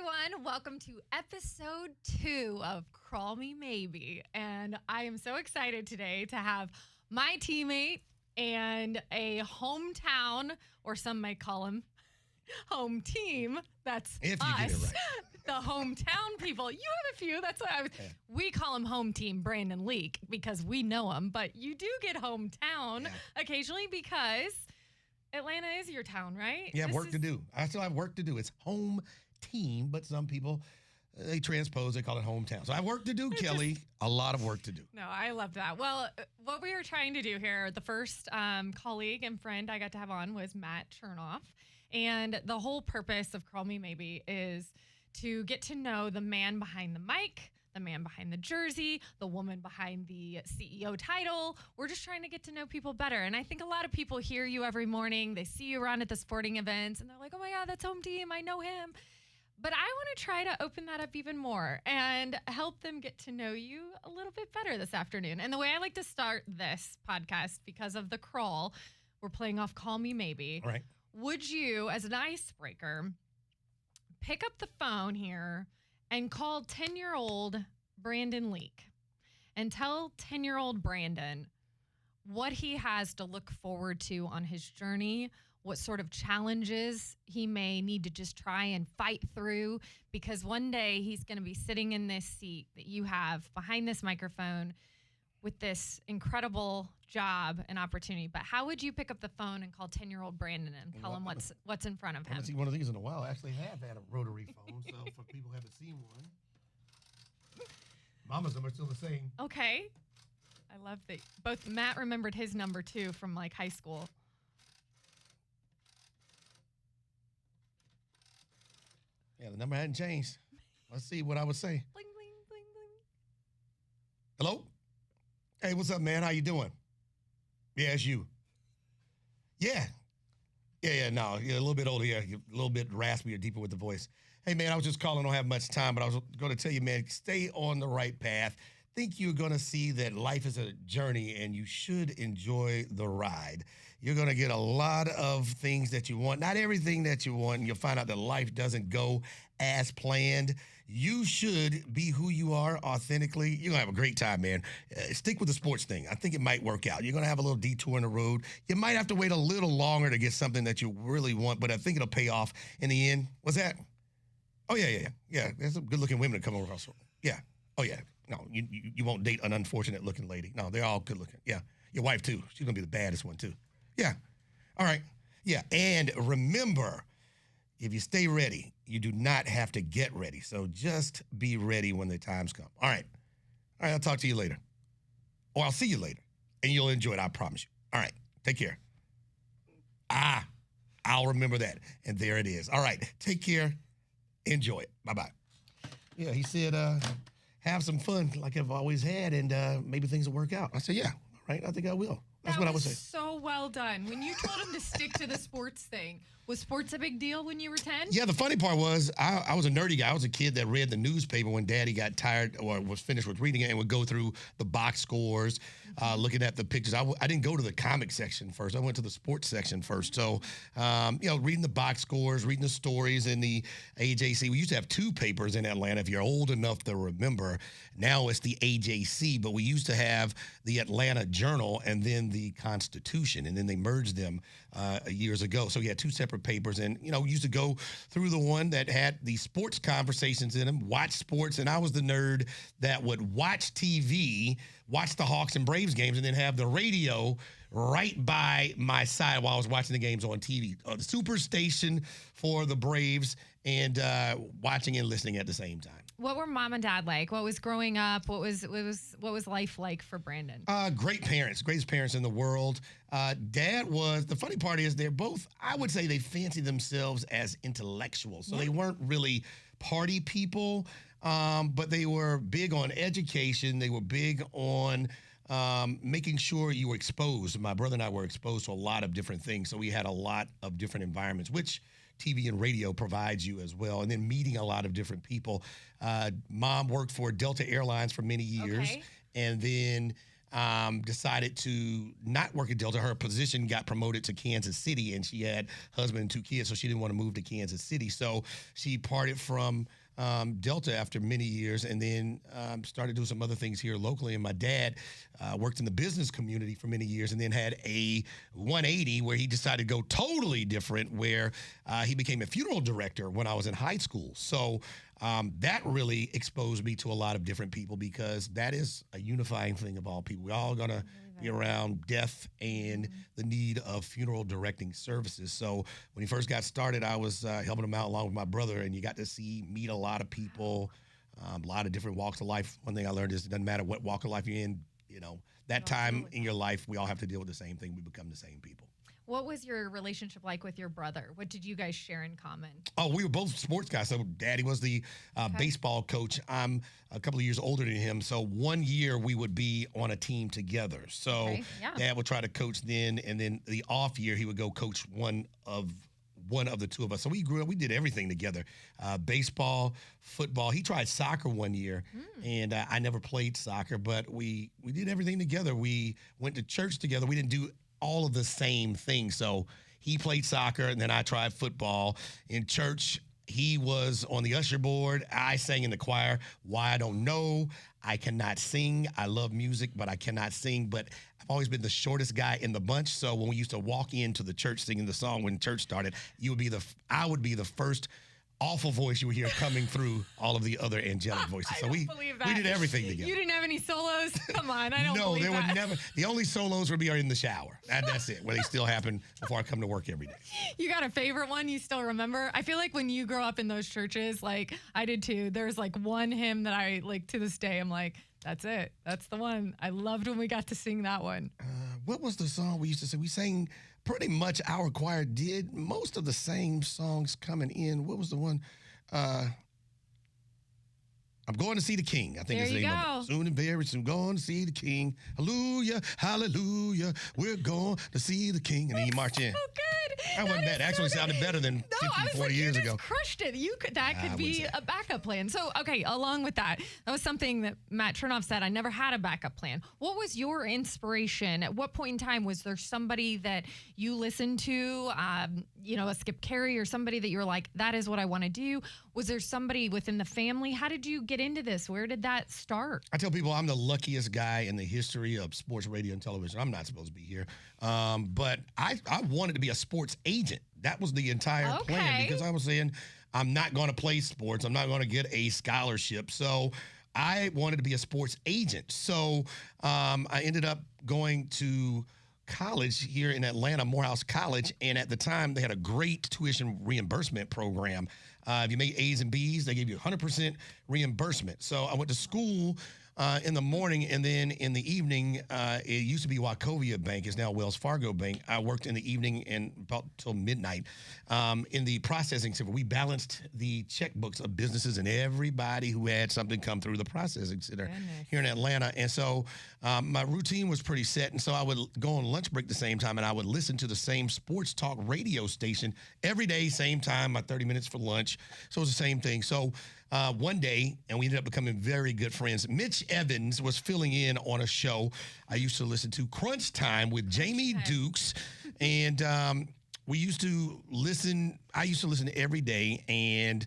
everyone. Welcome to episode 2 of Crull Me Maybe. And I am so excited today to have my teammate and a hometown, or some might call him home team. That's if us, you get it right. the hometown people. You have a few. That's what I was. Yeah. We call him home team Brandon Leak because we know him, but you do get hometown occasionally because Atlanta is your town, right? You have work to do. I still have work to do. It's home team, but some people, they transpose, they call it hometown. So I have work to do, Kelly. A lot of work to do. No, I love that. Well, what we were trying to do here, the first colleague and friend I got to have on was Matt Chernoff. And the whole purpose of Crull Me Maybe is to get to know the man behind the mic, the man behind the jersey, the woman behind the CEO title. We're just trying to get to know people better. And I think a lot of people hear you every morning. They see you around at the sporting events, and they're like, oh, my God, that's home team. I know him. But I want to try to open that up even more and help them get to know you a little bit better this afternoon. And the way I like to start this podcast, because of the crawl, we're playing off Call Me Maybe. All right. Would you, as an icebreaker, pick up the phone here and call 10-year-old Brandon Leak and tell 10-year-old Brandon what he has to look forward to on his journey, what sort of challenges he may need to just try and fight through, because one day he's going to be sitting in this seat that you have behind this microphone with this incredible job and opportunity. But how would you pick up the phone and call 10-year-old Brandon and tell him what's in front of him? I haven't seen one of these in a while. I actually have had a rotary phone, so for people who haven't seen one. Mama's number is still the same. Okay. I love that. Both Matt remembered his number, too, from, like, high school. Yeah, the number hadn't changed. Let's see what I would say. Bling, bling, bling, bling. Hello? Hey, what's up, man? How you doing? Yeah, it's you. Yeah. No, you're a little bit older here. You're a little bit raspy or deeper with the voice. Hey, man, I was just calling. I don't have much time, but I was going to tell you, man, stay on the right path. Think you're going to see that life is a journey, and you should enjoy the ride. You're going to get a lot of things that you want. Not everything that you want, and you'll find out that life doesn't go as planned. You should be who you are authentically. You're going to have a great time, man. Stick with the sports thing. I think it might work out. You're going to have a little detour in the road. You might have to wait a little longer to get something that you really want, but I think it'll pay off in the end. What's that? Oh, yeah. There's some good-looking women that come over also. Yeah. Oh, yeah. No, you won't date an unfortunate-looking lady. No, they're all good-looking. Yeah. Your wife, too. She's going to be the baddest one, too. Yeah. All right. Yeah. And remember, if you stay ready, you do not have to get ready. So just be ready when the times come. All right. I'll talk to you later. Or I'll see you later. And you'll enjoy it, I promise you. All right. Take care. I'll remember that. And there it is. All right. Take care. Enjoy it. Bye-bye. Yeah, he said, have some fun like I've always had, and maybe things will work out. I said, yeah. All right. I think I will. That's what I would say. So well done. When you told him to stick to the sports thing, was sports a big deal when you were 10? Yeah, the funny part was I was a nerdy guy. I was a kid that read the newspaper when Daddy got tired or was finished with reading it and would go through the box scores, looking at the pictures. I didn't go to the comic section first. I went to the sports section first. So, reading the box scores, reading the stories in the AJC. We used to have 2 papers in Atlanta, if you're old enough to remember. Now it's the AJC, but we used to have the Atlanta Journal and then the Constitution, and then they merged them years ago. So we had 2 separate papers, and we used to go through the one that had the sports conversations in them, watch sports, and I was the nerd that would watch TV, watch the Hawks and Braves games, and then have the radio right by my side while I was watching the games on TV. The super station for the Braves, and watching and listening at the same time. What were mom and dad like? What was growing up? What was life like for Brandon? Great parents, greatest parents in the world. Dad was, the funny part is they're both, I would say they fancy themselves as intellectuals. So they weren't really party people, but they were big on education. They were big on making sure you were exposed. My brother and I were exposed to a lot of different things. So we had a lot of different environments, which TV and radio provides you as well. And then meeting a lot of different people. Mom worked for Delta Airlines for many years. Okay. And then decided to not work at Delta. Her position got promoted to Kansas City, and she had husband and 2 kids, so she didn't want to move to Kansas City. So she parted from Delta after many years, and then started doing some other things here locally. And my dad worked in the business community for many years, and then had a 180 where he decided to go totally different, where he became a funeral director when I was in high school. So that really exposed me to a lot of different people, because that is a unifying thing of all people. We're all going to be around death and the need of funeral directing services. So when he first got started, I was helping him out along with my brother, and you got to meet a lot of people, a lot of different walks of life. One thing I learned is it doesn't matter what walk of life you're in, that time in your life, we all have to deal with the same thing. We become the same people. What was your relationship like with your brother? What did you guys share in common? Oh, we were both sports guys. So Daddy was the baseball coach. I'm a couple of years older than him. So 1 year we would be on a team together. So Dad would try to coach then, and then the off year he would go coach one of the two of us. So we grew up, we did everything together. Baseball, football. He tried soccer 1 year, and I never played soccer, but we did everything together. We went to church together. We didn't do all of the same things. So he played soccer, and then I tried football. In church, he was on the usher board. I sang in the choir. Why, I don't know. I cannot sing. I love music, but I cannot sing. But I've always been the shortest guy in the bunch. So when we used to walk into the church singing the song when church started, I would be the first awful voice you would hear coming through all of the other angelic voices. So we did everything together. You didn't have any solos? Come on, I don't believe that. No, there were never. The only solos would be in the shower. That's it, where they still happen before I come to work every day. You got a favorite one you still remember? I feel like when you grow up in those churches, like I did too, there's like one hymn that I, like to this day, I'm like, that's it. That's the one. I loved when we got to sing that one. What was the song we used to sing? We sang pretty much, our choir did most of the same songs coming in. What was the one? I'm going to see the King. I think it's the name of it. Soon and very soon, going to see the King. Hallelujah, hallelujah. We're going to see the King. And then you march in. So good. That wasn't bad. Actually sounded better than 50, 40 years ago. You just crushed it. That could be a backup plan. So, okay, along with that was something that Matt Chernoff said, I never had a backup plan. What was your inspiration? At what point in time was there somebody that you listened to, a Skip Carey, or somebody that you were like, that is what I want to do? Was there somebody within the family? How did you get into this? Where did that start? I tell people I'm the luckiest guy in the history of sports radio and television. I'm not supposed to be here. But I wanted to be a sports agent. That was the entire plan, because I was saying I'm not going to play sports. I'm not going to get a scholarship. So I wanted to be a sports agent. So I ended up going to college here in Atlanta, Morehouse College, and at the time they had a great tuition reimbursement program. If you made A's and B's, they gave you 100% reimbursement. So I went to school in the morning, and then in the evening, it used to be Wachovia Bank, it's now Wells Fargo Bank. I worked in the evening and about till midnight in the processing center. We balanced the checkbooks of businesses and everybody who had something come through the processing center here in Atlanta. And so my routine was pretty set, and so I would go on lunch break the same time, and I would listen to the same sports talk radio station every day, same time, my 30 minutes for lunch. So it was the same thing. So one day, and we ended up becoming very good friends, Mitch Evans was filling in on a show I used to listen to, Crunch Time with Jamie Dukes, and we used to listen. I used to listen every day, and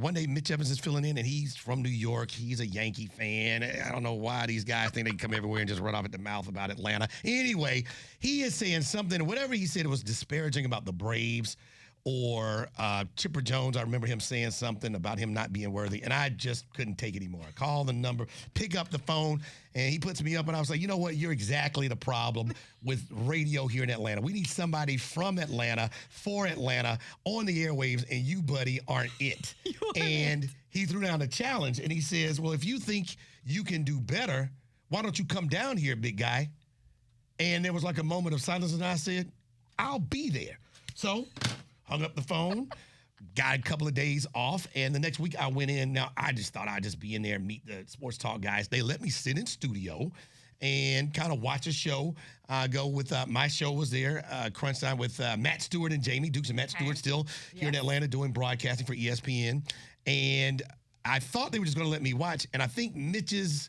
one day Mitch Evans is filling in, and he's from New York. He's a Yankee fan. I don't know why these guys think they can come everywhere and just run off at the mouth about Atlanta. Anyway, he is saying something, whatever he said, it was disparaging about the Braves. Or Chipper Jones, I remember him saying something about him not being worthy, and I just couldn't take it anymore. I call the number, pick up the phone, and he puts me up, and I was like, you know what? You're exactly the problem with radio here in Atlanta. We need somebody from Atlanta, for Atlanta, on the airwaves, and you, buddy, aren't it. And he threw down a challenge, and he says, well, if you think you can do better, why don't you come down here, big guy? And there was like a moment of silence, and I said, I'll be there. So hung up the phone, got a couple of days off, and the next week I went in. Now, I just thought I'd just be in there and meet the sports talk guys. They let me sit in studio and kind of watch a show. Go with my show was there, Crunch Time with Matt Stewart and Jamie Dukes, and Matt Stewart still here in Atlanta doing broadcasting for ESPN. And I thought they were just going to let me watch, and I think Mitch's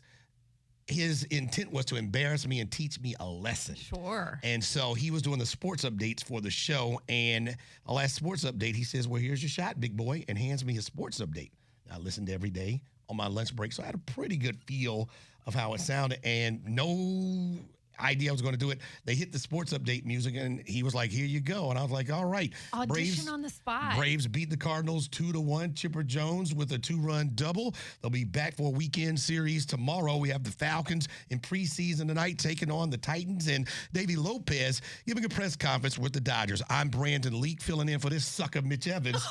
his intent was to embarrass me and teach me a lesson. Sure. And so he was doing the sports updates for the show. And the last sports update, he says, well, here's your shot, big boy, and hands me his sports update. I listened every day on my lunch break. So I had a pretty good feel of how it sounded and no idea I was going to do it. They hit the sports update music and he was like, here you go. And I was like, all right. Audition Braves, on the spot. Braves beat the Cardinals 2-1. Chipper Jones with a 2-run double. They'll be back for a weekend series tomorrow. We have the Falcons in preseason tonight taking on the Titans and Davey Lopez giving a press conference with the Dodgers. I'm Brandon Leak filling in for this sucker Mitch Evans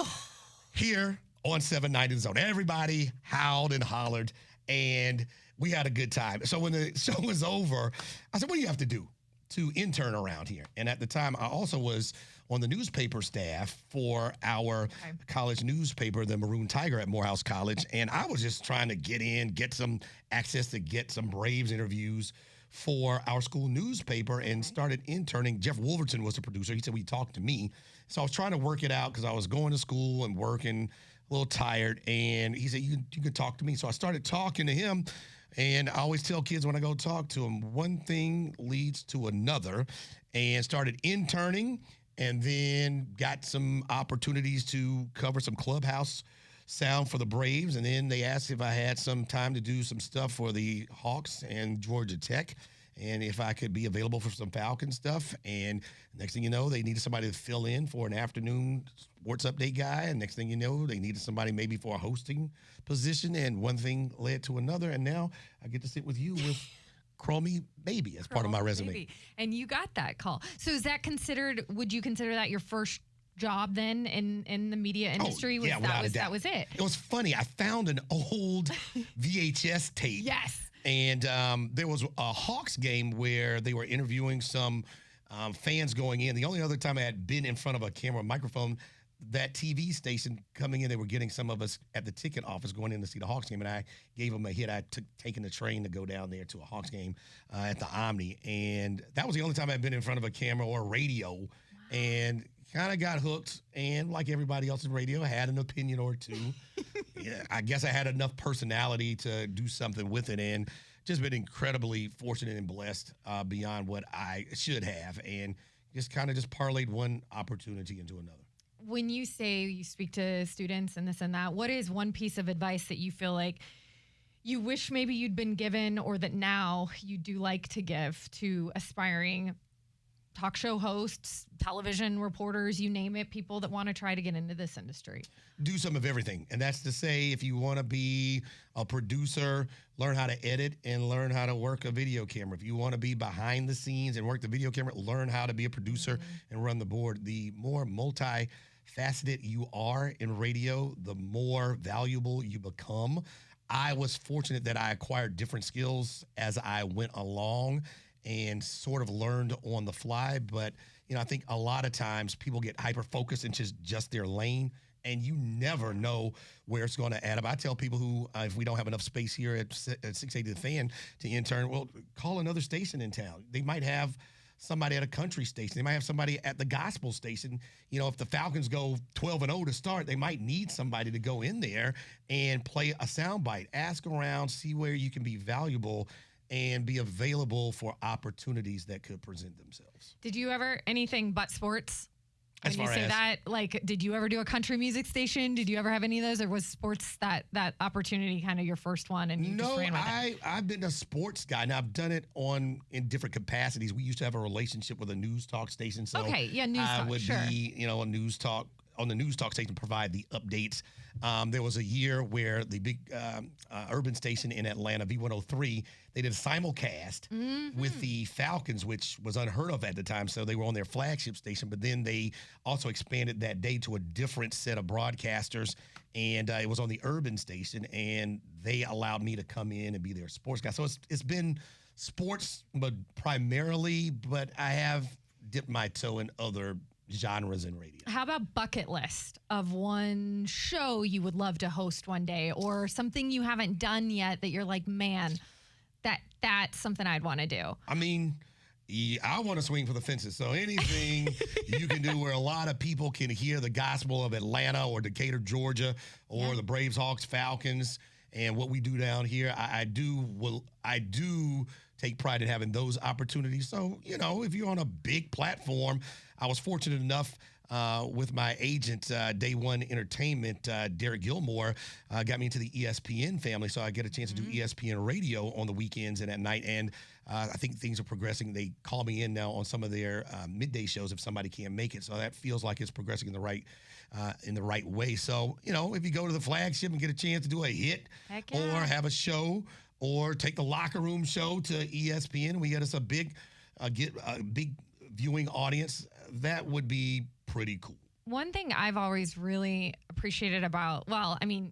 here on 790 The Zone. Everybody howled and hollered and we had a good time. So when the show was over, I said, what do you have to do to intern around here? And at the time, I also was on the newspaper staff for our college newspaper, the Maroon Tiger at Morehouse College. And I was just trying to get in, get some access to get some Braves interviews for our school newspaper and started interning. Jeff Wolverton was the producer. He said, will you talk to me? So I was trying to work it out because I was going to school and working, a little tired. And he said, you can talk to me. So I started talking to him. And I always tell kids when I go talk to them, one thing leads to another, and started interning and then got some opportunities to cover some clubhouse sound for the Braves. And then they asked if I had some time to do some stuff for the Hawks and Georgia Tech and if I could be available for some Falcon stuff. And next thing you know, they needed somebody to fill in for an afternoon sports update guy. And next thing you know, they needed somebody maybe for a hosting position. And one thing led to another. And now I get to sit with you with Crull Me Maybe as part of my resume. Maybe. And you got that call. So is that considered, would you consider that your first job then in the media industry? Oh, yeah, that was it. It was funny. I found an old VHS tape. Yes. And there was a Hawks game where they were interviewing some fans going in. The only other time I had been in front of a camera microphone, that TV station coming in, they were getting some of us at the ticket office going in to see the Hawks game, and I gave them a hit. I taken the train to go down there to a Hawks game at the Omni, and that was the only time I'd been in front of a camera or radio. Wow. And kind of got hooked, and like everybody else in radio, had an opinion or two. Yeah, I guess I had enough personality to do something with it, and just been incredibly fortunate and blessed beyond what I should have, and just kind of just parlayed one opportunity into another. When you say you speak to students and this and that, what is one piece of advice that you feel like you wish maybe you'd been given or that now you do like to give to aspiring talk show hosts, television reporters, you name it, people that want to try to get into this industry? Do some of everything. And that's to say, if you want to be a producer, learn how to edit and learn how to work a video camera. If you want to be behind the scenes and work the video camera, learn how to be a producer and run the board. The more multifaceted you are in radio, the more valuable you become. I was fortunate that I acquired different skills as I went along and sort of learned on the fly. But, you know, I think a lot of times people get hyper-focused into just their lane, and you never know where it's going to add up. I tell people who, if we don't have enough space here at 680 The Fan to intern, well, call another station in town. They might have somebody at a country station. They might have somebody at the gospel station. You know, if the Falcons go 12-0 to start, they might need somebody to go in there and play a soundbite. Ask around, see where you can be valuable and be available for opportunities that could present themselves. Did you ever anything but sports? As when far you say as that, like, did you ever do a country music station? Did you ever have any of those, or was sports that opportunity kind of your first one? And you just ran with it? I've been a sports guy. Now I've done it in different capacities. We used to have a relationship with a news talk station, so okay, yeah, news talk, I would sure. be, you know, a news talk on the news talk station, provide the updates. There was a year where the big urban station in Atlanta, V103, they did a simulcast with the Falcons, which was unheard of at the time. So they were on their flagship station, but then they also expanded that day to a different set of broadcasters, and it was on the urban station, and they allowed me to come in and be their sports guy. So it's been sports, but primarily, but I have dipped my toe in other genres in radio. How about bucket list of one show you would love to host one day, or something you haven't done yet that you're like, man, that's something I'd want to do? I mean, I want to swing for the fences. So anything you can do where a lot of people can hear the gospel of Atlanta or Decatur, Georgia, or the Braves, Hawks, Falcons, and what we do down here, I do take pride in having those opportunities. So, if you're on a big platform, I was fortunate enough with my agent, Day One Entertainment, Derek Gilmore, got me into the ESPN family. So I get a chance to do ESPN radio on the weekends and at night. And I think things are progressing. They call me in now on some of their midday shows if somebody can't make it. So that feels like it's progressing in the right way. So, if you go to the flagship and get a chance to do a hit or have a show or take the locker room show to ESPN, we get us a big viewing audience, that would be pretty cool. One thing I've always really appreciated about,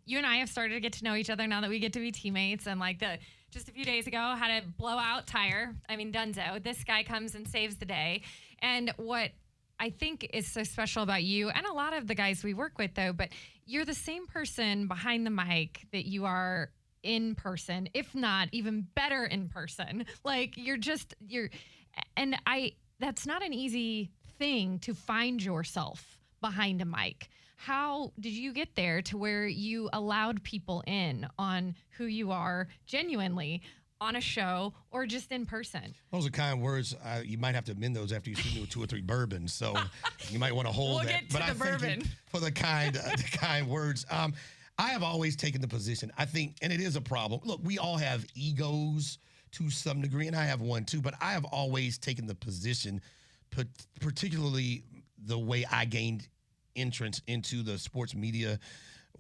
you and I have started to get to know each other now that we get to be teammates, and just a few days ago had a blowout tire. Dunzo. This guy comes and saves the day. And what I think is so special about you and a lot of the guys we work with, though, but you're the same person behind the mic that you are in person, if not even better in person. That's not an easy thing to find yourself behind a mic. How did you get there to where you allowed people in on who you are genuinely on a show or just in person? Those are kind words. You might have to amend those after you see me with 2 or 3 bourbons. So you might want to hold that. We'll get to the bourbon. For the kind words. I have always taken the position, I think, and it is a problem. Look, we all have egos to some degree, and I have one too, but I have always taken the position, particularly the way I gained entrance into the sports media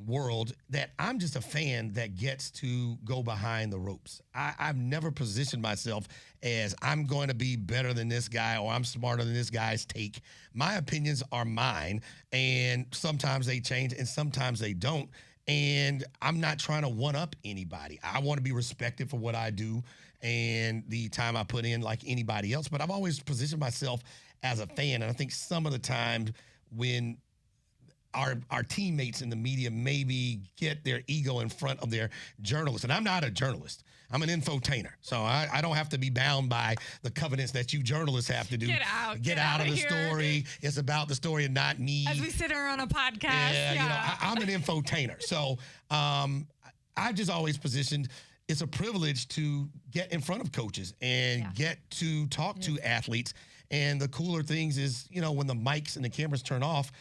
world, that I'm just a fan that gets to go behind the ropes. I've never positioned myself as I'm going to be better than this guy or I'm smarter than this guy's take. My opinions are mine, and sometimes they change and sometimes they don't. And I'm not trying to one-up anybody. I want to be respected for what I do and the time I put in like anybody else. But I've always positioned myself as a fan. And I think some of the times when our teammates in the media maybe get their ego in front of their journalists. And I'm not a journalist. I'm an infotainer. So I don't have to be bound by the covenants that you journalists have to do. Get out of the here. Story. It's about the story and not me. As we sit here on a podcast. Yeah. I'm an infotainer. So I've just always positioned it's a privilege to get in front of coaches and get to talk to athletes. And the cooler things is, when the mics and the cameras turn off,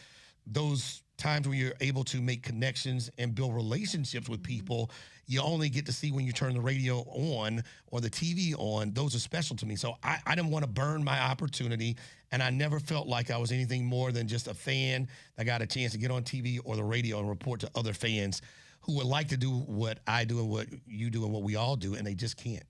those times when you're able to make connections and build relationships with people, you only get to see when you turn the radio on or the TV on. Those are special to me. So I didn't want to burn my opportunity, and I never felt like I was anything more than just a fan that got a chance to get on TV or the radio and report to other fans who would like to do what I do and what you do and what we all do, and they just can't.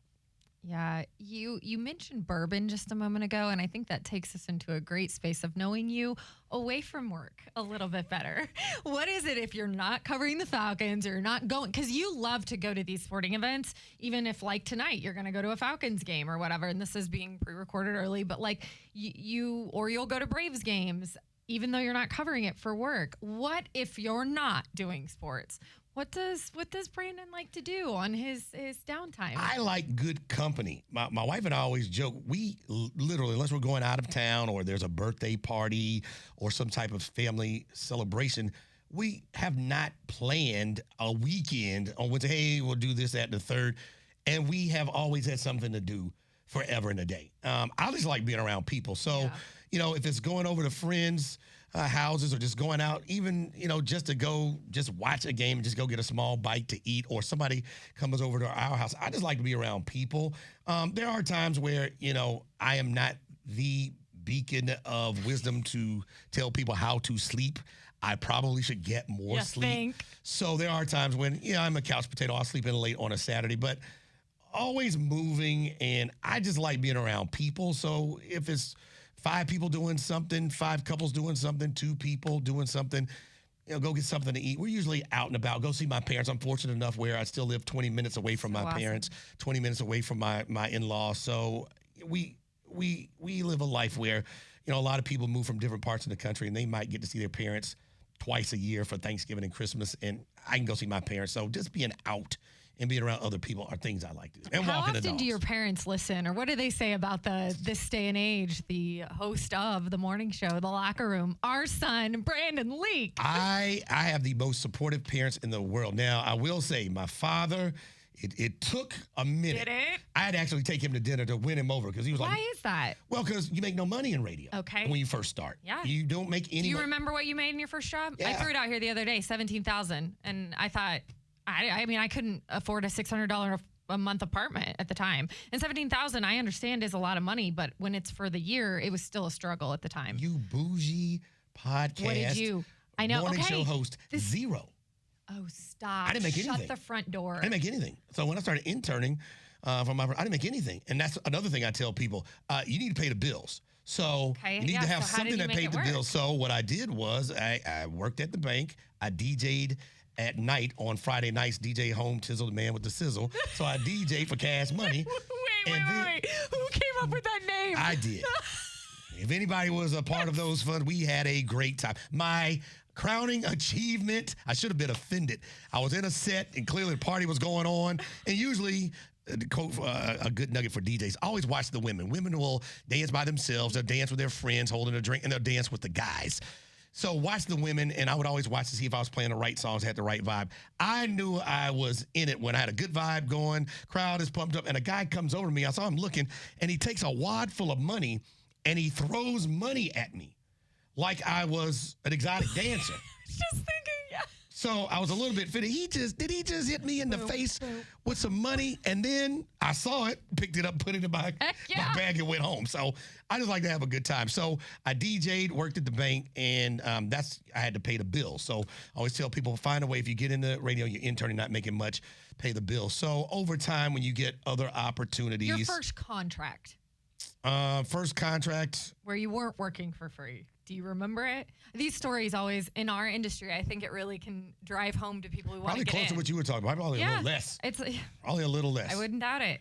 Yeah, you mentioned bourbon just a moment ago, and I think that takes us into a great space of knowing you away from work a little bit better. What is it if you're not covering the Falcons or you're not going? Because you love to go to these sporting events, even if like tonight you're going to go to a Falcons game or whatever, and this is being pre-recorded early, but like you'll go to Braves games, even though you're not covering it for work. What if you're not doing sports? What does Brandon like to do on his downtime? I like good company. My wife and I always joke, we literally, unless we're going out of town or there's a birthday party or some type of family celebration, we have not planned a weekend on which, hey, we'll do this, that, and the third. And we have always had something to do forever and a day. I just like being around people. So, if it's going over to friends' houses or just going out, even, just to go just watch a game and just go get a small bite to eat, or somebody comes over to our house. I just like to be around people. There are times where, I am not the beacon of wisdom to tell people how to sleep. I probably should get more sleep. So there are times when, I'm a couch potato. I'll sleep in late on a Saturday, but always moving, and I just like being around people. So if it's 5 people doing something, 5 couples doing something, 2 people doing something, go get something to eat. We're usually out and about. Go see my parents. I'm fortunate enough where I still live 20 minutes away from my parents, 20 minutes away from my in-laws. So we live a life where, a lot of people move from different parts of the country, and they might get to see their parents twice a year for Thanksgiving and Christmas, and I can go see my parents. So just being out and being around other people are things I like to do. And How walking the often dogs. do your parents listen, or what do they say about this day and age? The host of the morning show, The Locker Room, our son Brandon Leak. I have the most supportive parents in the world. Now, I will say, my father, it took a minute. Did it? I had to actually take him to dinner to win him over because he was like, Why is that? well, because you make no money in radio. Okay. When you first start. Yeah. You don't make any Do you money. remember what you made in your first job? I Yeah. threw it out here the other day, $17,000, and I thought, I mean, I couldn't afford a $600 a month apartment at the time, and $17,000 I understand is a lot of money, but when it's for the year, it was still a struggle at the time. You bougie podcast. What did you? I know. Morning Okay. show host. Zero. Oh, stop! I didn't make Shut anything. the front door. I didn't make anything. So when I started interning I didn't make anything. And that's another thing I tell people. You need to pay the bills. So Okay, you need yeah, to have so how did something you that make paid it the work? bills. So what I did was I worked at the bank. I DJ'd at night on Friday nights, DJ Home Tizzle, the man with the sizzle. So I DJ'd for cash money. Wait. Who came up with that name? I did. If anybody was a part of those funds, we had a great time. My crowning achievement, I should have been offended. I was in a set, and clearly the party was going on. And usually, a good nugget for DJs, always watch the women. Women will dance by themselves. They'll dance with their friends holding a drink, and they'll dance with the guys. So watch the women, and I would always watch to see if I was playing the right songs, had the right vibe. I knew I was in it when I had a good vibe going, crowd is pumped up, and a guy comes over to me. I saw him looking, and he takes a wad full of money, and he throws money at me like I was an exotic dancer. Just thinking, yeah. So I was a little bit fitted. Did he just hit me in the face with some money? And then I saw it, picked it up, put it in my bag, and went home. So I just like to have a good time. So I DJ'd, worked at the bank, and I had to pay the bills. So I always tell people, find a way. If you get into radio, you're interning, not making much, pay the bill. So over time, when you get other opportunities. Your first contract. First contract. Where you weren't working for free. Do you remember it? These stories always, in our industry, I think it really can drive home to people who want to get in. Probably close to what you were talking about. Probably a little less. Probably a little less. I wouldn't doubt it.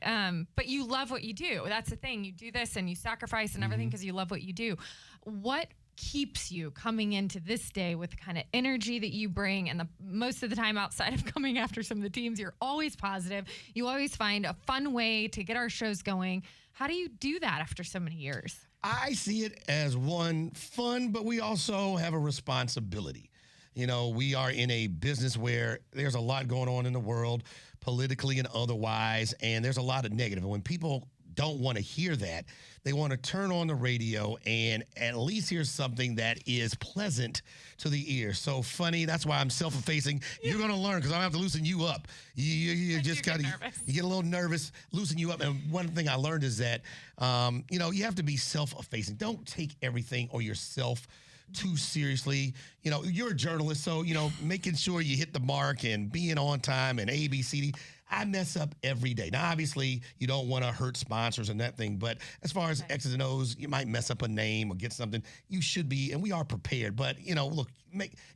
But you love what you do. That's the thing. You do this and you sacrifice and everything because you love what you do. What keeps you coming into this day with the kind of energy that you bring, and most of the time outside of coming after some of the teams, you're always positive. You always find a fun way to get our shows going. How do you do that after so many years? I see it as one, fun, but we also have a responsibility. You know, we are in a business where there's a lot going on in the world, politically and otherwise, and there's a lot of negative. And when people don't want to hear that, they want to turn on the radio and at least hear something that is pleasant to the ear. So funny. That's why I'm self-effacing. You're going to learn because I don't have to loosen you up. You just kind of you get a little nervous, loosen you up. And one thing I learned is that, you have to be self-effacing. Don't take everything or yourself too seriously. You know, you're a journalist, so, making sure you hit the mark and being on time and A, B, C, D. I mess up every day. Now, obviously, you don't want to hurt sponsors and that thing, but as far as X's and O's, you might mess up a name or get something. You should be, and we are prepared. But, look,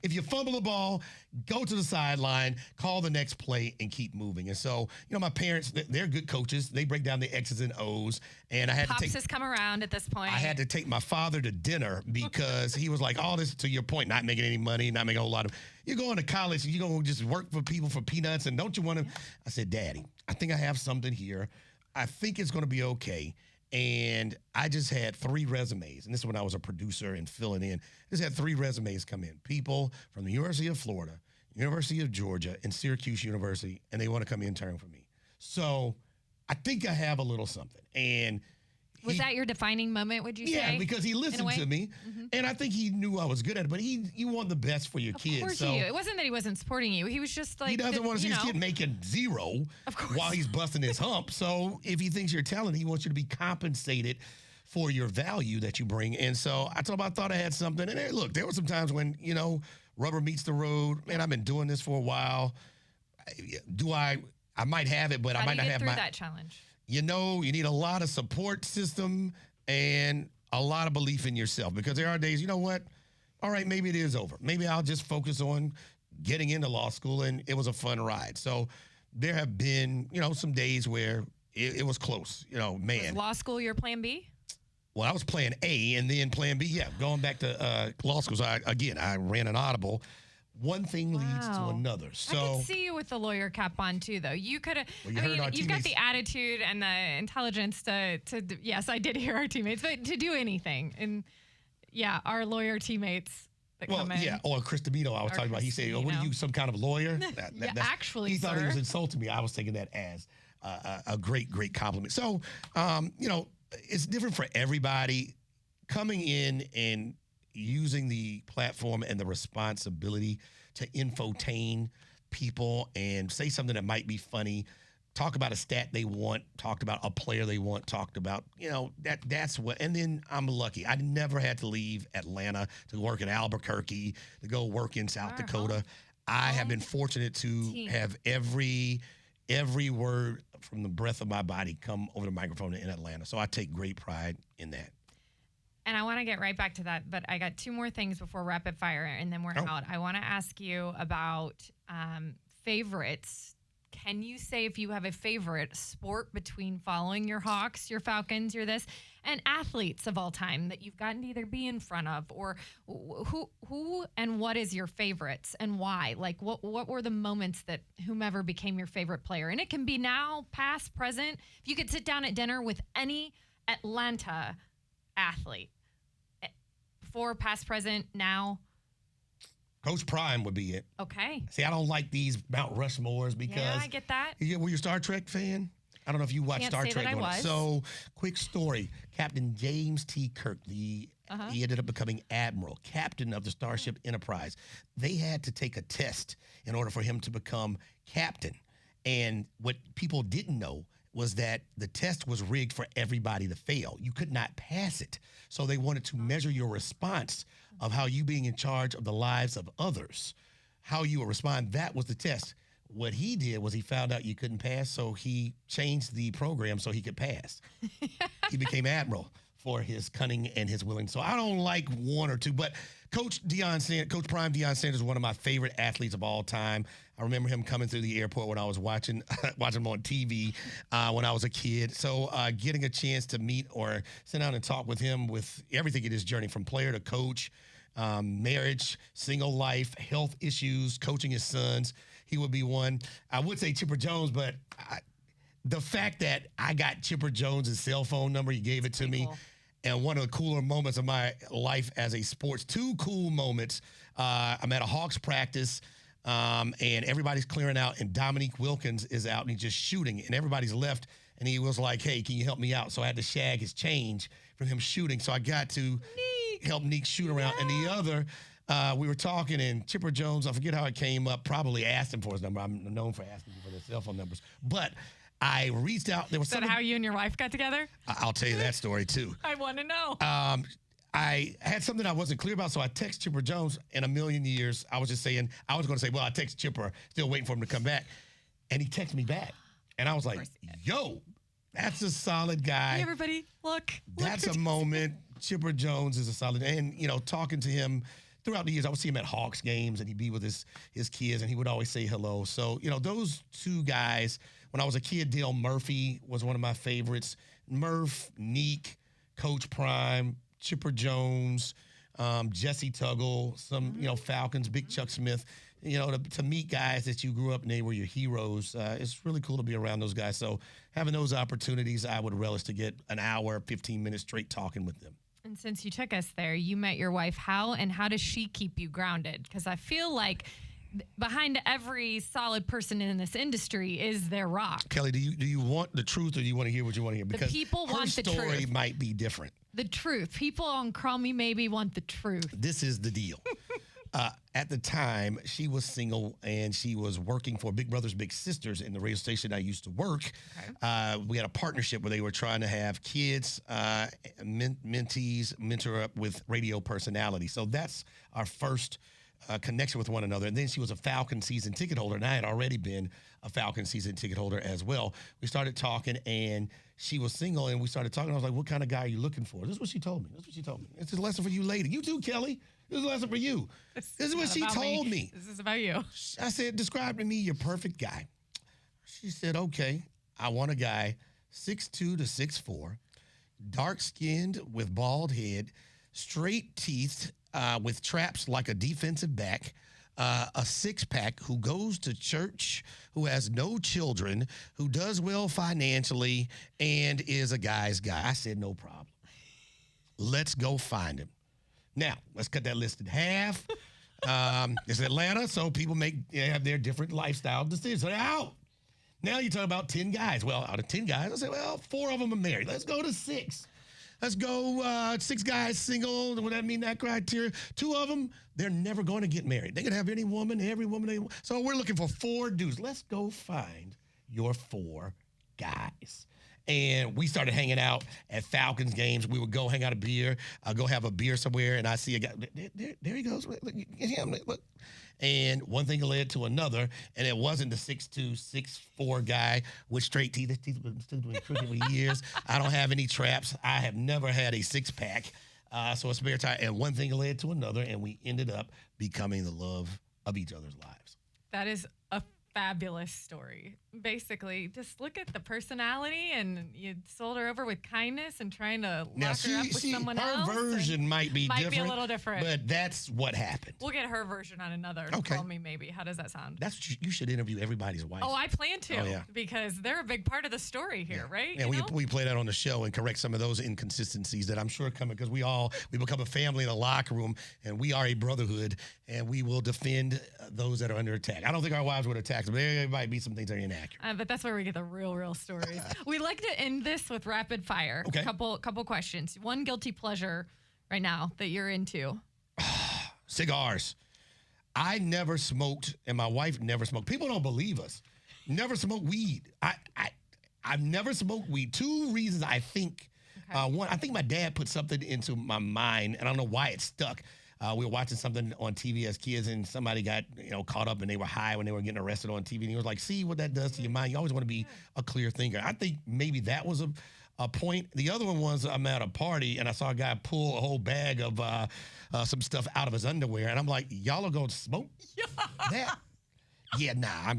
if you fumble the ball, go to the sideline, call the next play, and keep moving. And so, my parents, they're good coaches. They break down the X's and O's. And I had Pops has come around at this point. I had to take my father to dinner because he was like, all this, to your point, not making any money, not making a whole lot of. You're going to college, you're going to just work for people for peanuts, and don't you want to? I said, Daddy, I think I have something here. I think it's going to be okay. And I just had 3 resumes. And this is when I was a producer and filling in. Just had 3 resumes come in. People from the University of Florida, University of Georgia, and Syracuse University, and they want to come intern for me. So I think I have a little something. And was that your defining moment, would you say? Yeah, because he listened to me, and I think he knew I was good at it, but you want the best for your kids. Of course you do. It wasn't that he wasn't supporting you. He was just like... He doesn't want to see his kid making 0 while he's busting his hump. So if he thinks you're talented, he wants you to be compensated for your value that you bring. And so I told him I thought I had something. And look, there were some times when, rubber meets the road. Man, I've been doing this for a while. I might have it, but I might not have through that challenge? You need a lot of support system and a lot of belief in yourself, because there are days, you know what? All right, maybe it is over. Maybe I'll just focus on getting into law school, and it was a fun ride. So there have been, some days where it was close, man. Was law school your plan B? Well, I was plan A and then plan B, going back to law school. So I ran an audible one thing leads to Wow. another. I So, could see you with the lawyer cap on too, though. You could have. Well, you I heard mean, our you've got teammates. the attitude and the intelligence to. Yes, I did hear our teammates, but to do anything, and yeah, our lawyer teamates that well, come in. yeah, or Chris DeMito, I was Or talking about. He Chris said, "Oh, what are DeMito. you, some kind of lawyer?" Yeah, actually, he thought he sir. was insulting me. I was taking that as a great, great compliment. So, you know, it's different for everybody. Coming in and using the platform and the responsibility to infotain people and say something that might be funny, talk about a stat they want, talked about a player they want, talked about, you know, that's what. And then I'm lucky. I never had to leave Atlanta to work in Albuquerque, to go work in South Our Dakota. I have been fortunate to team. have every word from the breath of my body come over the microphone in Atlanta. So I take great pride in that. And I want to get right back to that, but I got two more things before rapid fire, and then we're out. I want to ask you about favorites. Can you say if you have a favorite sport between following your Hawks, your Falcons, your this, and athletes of all time that you've gotten to either be in front of, or who and what is your favorites and why? Like what were the moments that whomever became your favorite player? And it can be now, past, present. If you could sit down at dinner with any Atlanta athlete, before, past, present, now. Coach Prime would be it. Okay. See, I don't like these Mount Rushmores because. Yeah, I get that. Were you a Star Trek fan? I don't know if you watched Can't Star say Trek. that I was. So, quick story. Captain James T. Kirk, he ended up becoming admiral, captain of the Starship Enterprise. They had to take a test in order for him to become captain. And what people didn't know was that the test was rigged for everybody to fail. You could not pass it. So they wanted to measure your response of how you being in charge of the lives of others, how you would respond. That was the test. What he did was he found out you couldn't pass, so he changed the program so he could pass. He became admiral for his cunning and his willing. So I don't like one or two, but Coach Prime Deion Sanders is one of my favorite athletes of all time. I remember him coming through the airport when I was watching him on TV when I was a kid. So getting a chance to meet or sit down and talk with him with everything in his journey from player to coach, marriage, single life, health issues, coaching his sons, he would be one. I would say Chipper Jones, but the fact that I got Chipper Jones' cell phone number, he gave it to me. Cool. And one of the cooler moments of my life as a sports, two cool moments. I'm at a Hawks practice, and everybody's clearing out, and Dominique Wilkins is out, and he's just shooting, and everybody's left, and he was like, hey, can you help me out? So I had to shag his change from him shooting, so I got to help Neek shoot around. And the other, we were talking, and Chipper Jones, I forget how it came up, probably asked him for his number. I'm known for asking for their cell phone numbers. But I reached out. There was Is that something. how you and your wife got together? I'll tell you that story, too. I want to know. I had something I wasn't clear about, so I text Chipper Jones. In a million years, I was just saying, I was going to say, well, I text Chipper, still waiting for him to come back. And he texted me back. And I was like, yo, that's a solid guy. Hey, everybody, look. That's a moment. Chipper Jones is a solid. And, you know, talking to him throughout the years, I would see him at Hawks games, and he'd be with his kids, and he would always say hello. So, you know, those two guys, when I was a kid, Dale Murphy was one of my favorites. Murph, Neek, Coach Prime, Chipper Jones, Jesse Tuggle, some, you know, Falcons, Big Chuck Smith. You know, to meet guys that you grew up and they were your heroes, it's really cool to be around those guys. So having those opportunities, I would relish to get an hour, 15 minutes straight talking with them. And since you took us there, you met your wife. How does she keep you grounded? Because I feel like behind every solid person in this industry is their rock. Kelly, do you want the truth, or do you want to hear what you want to hear? Because people want the her story truth. might be different. The truth. People on Crull Me Maybe want the truth. This is the deal. At the time, she was single, and she was working for Big Brothers Big Sisters in the radio station I used to work. Okay. We had a partnership where they were trying to have kids, mentees, mentor up with radio personality. So that's our first connection with one another. And then she was a Falcon season ticket holder, and I had already been a Falcon season ticket holder as well. We started talking, and she was single, and we started talking. I was like, what kind of guy are you looking for? This is what she told me. It's a lesson for you lady. You too, Kelly. This is a lesson for you. This is what she told me. This is about you. I said, describe to me your perfect guy. She said, okay, I want a guy 6'2" to 6'4", dark-skinned with bald head, straight teeth with traps like a defensive back, a six-pack who goes to church, who has no children, who does well financially, and is a guy's guy. I said, no problem. Let's go find him. Now, let's cut that list in half. It's Atlanta, so people have their different lifestyle decisions. So they're out. Now you're talking about 10 guys. Well, out of 10 guys, I say, well, 4 of them are married. Let's go to 6. Let's go 6 guys single. Would that mean that criteria? 2 of them, they're never going to get married. They can have any woman, every woman they want. So we're looking for 4 dudes. Let's go find your 4 guys. And we started hanging out at Falcons games. We would go hang out a beer, go have a beer somewhere, and I see a guy. There he goes. Look at him. Look. And one thing led to another, and it wasn't the 6'2", 6'4" guy with straight teeth. His teeth have been crooked for years. I don't have any traps. I have never had a six-pack. So a spare tire. And one thing led to another, and we ended up becoming the love of each other's lives. That is a fabulous story. Basically, just look at the personality, and you sold her over with kindness and trying to lock her up with someone else. Her version might be a little different, but that's what happened. We'll get her version on another. Okay. Call Me Maybe. How does that sound? That's what you should interview everybody's wife. Oh, I plan to, because they're a big part of the story here, right? Yeah, we play that on the show and correct some of those inconsistencies that I'm sure coming, because we become a family in the locker room, and we are a brotherhood, and we will defend those that are under attack. I don't think our wives would attack them. There might be some things that are inaccurate. But that's where we get the real stories. We like to end this with rapid fire. Okay. Couple questions. One guilty pleasure right now that you're into. Cigars. I never smoked, and my wife never smoked. People don't believe us. Never smoked weed. I've never smoked weed. 2 reasons I think. Okay. One, I think my dad put something into my mind, and I don't know why it stuck. We were watching something on TV as kids, and somebody got caught up, and they were high when they were getting arrested on TV. And he was like, "See what that does to your mind? You always want to be a clear thinker." I think maybe that was a point. The other one was I'm at a party, and I saw a guy pull a whole bag of some stuff out of his underwear, and I'm like, "Y'all are going to smoke that?" Yeah, nah.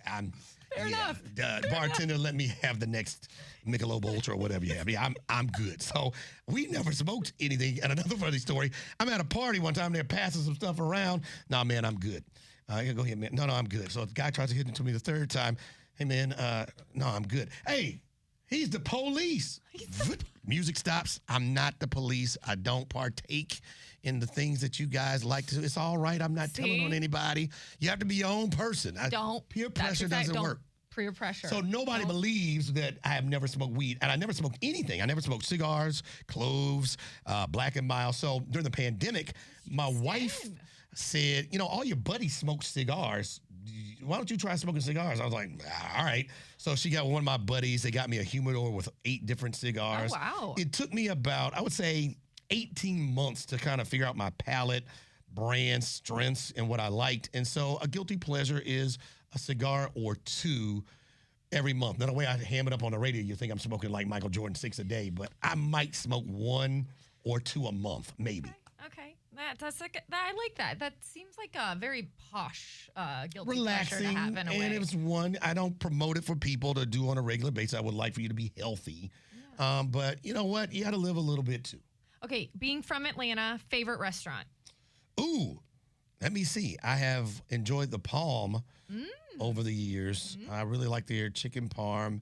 I'm. Fair enough. Bartender, let me have the next Michelob Ultra or whatever you have. Yeah, I'm good. So we never smoked anything. And another funny story, I'm at a party one time. They're passing some stuff around. Nah, man, I'm good. Go ahead, man. No, I'm good. So the guy tries to hit it to me the 3rd time. Hey, man, no, I'm good. Hey, he's the police. Music stops. I'm not the police. I don't partake in the things that you guys like to do. It's all right. I'm not telling on anybody. You have to be your own person. Peer pressure doesn't work. Peer pressure. So nobody believes that I have never smoked weed, and I never smoked anything. I never smoked cigars, cloves, Black and Mild. So during the pandemic, my wife said, all your buddies smoke cigars. Why don't you try smoking cigars? I was like, all right. So she got one of my buddies. They got me a humidor with 8 different cigars. Oh, wow. It took me about, I would say, 18 months to kind of figure out my palate, brand, strengths, and what I liked. And so a guilty pleasure is a cigar or 2 every month. Now, the way I ham it up on the radio, you think I'm smoking like Michael Jordan 6 a day, but I might smoke 1 or 2 a month, maybe. Okay. I like that. That seems like a very posh guilty Relaxing, pleasure to have in a way. And it's one, I don't promote it for people to do on a regular basis. I would like for you to be healthy. Yeah. But you know what? You got to live a little bit too. Okay, being from Atlanta, favorite restaurant? Ooh, let me see. I have enjoyed the Palm over the years. I really like their chicken parm.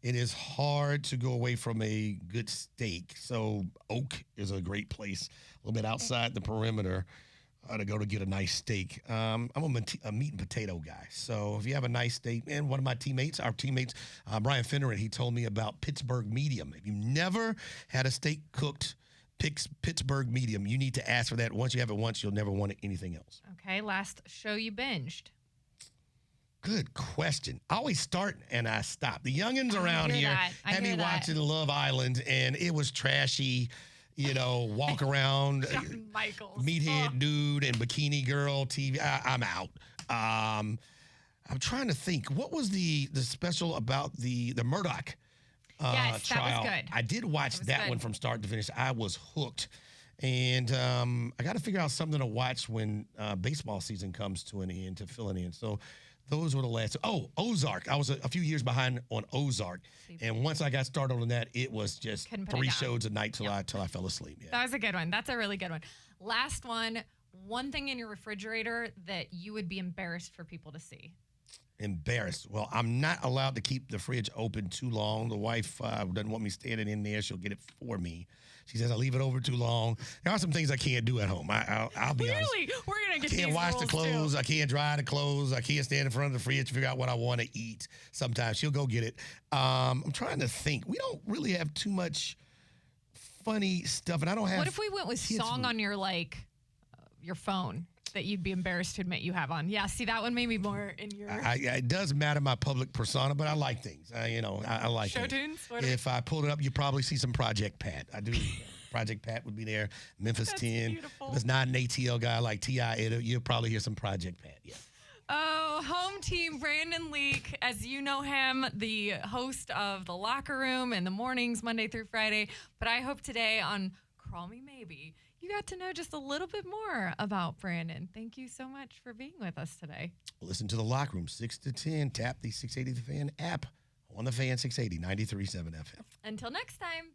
It is hard to go away from a good steak. So Oak is a great place, a little bit outside the perimeter to go to get a nice steak. I'm a meat and potato guy. So if you have a nice steak, and one of my teammates, Brian Finneran, he told me about Pittsburgh medium. If you've never had a steak cooked Pittsburgh medium, you need to ask for that. Once you have it once, you'll never want anything else. Okay, last show you binged. Good question. I always start and I stop. The youngins around here had me watching Love Island, and it was trashy. Walk around, meathead dude and bikini girl TV. I'm out. I'm trying to think. What was the special about the Murdoch yes, trial? That was good. I did watch that one from start to finish. I was hooked. And I got to figure out something to watch when baseball season comes to an end, to fill it in. So those were the last. Oh, Ozark. I was a few years behind on Ozark. And once I got started on that, it was just 3 shows a night till I fell asleep. Yeah. That was a good one. That's a really good one. Last one. one thing in your refrigerator that you would be embarrassed for people to see. Embarrassed. Well, I'm not allowed to keep the fridge open too long. The wife doesn't want me standing in there. She'll get it for me. She says I leave it over too long. There are some things I can't do at home. I'll be honest. Really? We're going to get I can't these wash the rules, clothes. too. I can't dry the clothes. I can't stand in front of the fridge to figure out what I want to eat. Sometimes she'll go get it. I'm trying to think. We don't really have too much funny stuff, and I don't have. What if we went with song food on your your phone that you'd be embarrassed to admit you have on? Yeah, see, that one made me more in your it does matter my public persona, but I like things. I like show things. tunes. If I pulled it up, you probably see some Project Pat. I do. Project Pat would be there. Memphis That's 10. beautiful. If it's not an ATL guy like T.I., you'll probably hear some Project Pat. Yeah. Oh, home team Brandon Leak, as you know him, the host of The Locker Room in the mornings, Monday through Friday. But I hope today on Crull Me Maybe, you got to know just a little bit more about Brandon. Thank you so much for being with us today. Listen to The Locker Room, 6 to 10. Tap the 680 The Fan app on the Fan 680, 93.7 FM. Until next time.